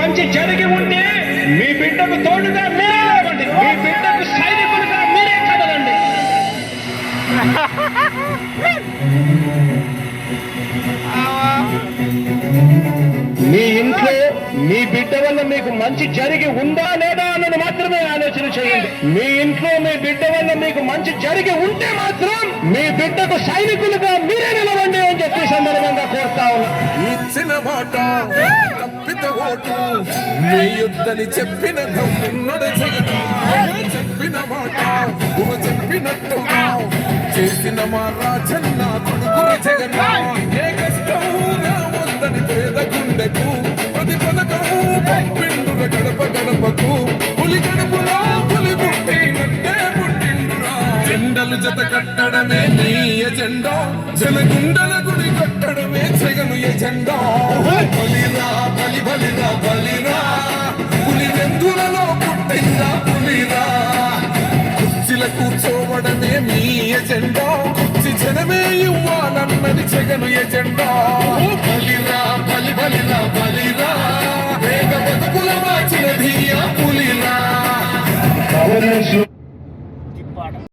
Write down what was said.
మంచి జరిగి ఉంటే మీ బిడ్డకు తోడుగా మీరే లేవండి, మీ బిడ్డకు సైనికులుగా మీరే కదలండి. మీ ఇంట్లో మీ బిడ్డ వల్ల మీకు మంచి జరిగి ఉందా లేదా అన్నది మాత్రమే ఆలోచన చేయండి. మీ ఇంట్లో మీ బిడ్డ వల్ల మీకు మంచి జరిగి ఉంటే మాత్రం మీ బిడ్డకు సైనికులుగా మీరే నిలవండి అని చెప్పి సందర్భంగా కోరుతా ఉన్నా. ఇచ్చిన మాట తప్పిత ఓటు నీ యుద్ధని చెప్పిన దమ్మున్నడు జగన్, చెప్పిన మాట చెప్పినట్టుగా చేసిన మా రాజన్న కొడుకుని జగన్. ఏ కష్టం రావద్దని పేద గుండెకు ప్రతి పథకము పంపిండుర గడప గడపకు. పులి గడపలో పులి పుట్టినట్టే పుట్టిండురా. జెండలు జత కట్టడమే నీ ఎజెండా, జనగుండల గుడి కట్టడమే జగను ఎజెండా. బలిరా బలి బలిరా బలిరా, పులి వెందులలో పుట్టిందా పులిరా. కుర్చీల కూర్చోవడమే మీ ఎజెండా, కుర్చీ జనమే ఇవ్వాలన్నది జగను ఎజెండా. బలిరా బలి బలిరా బలి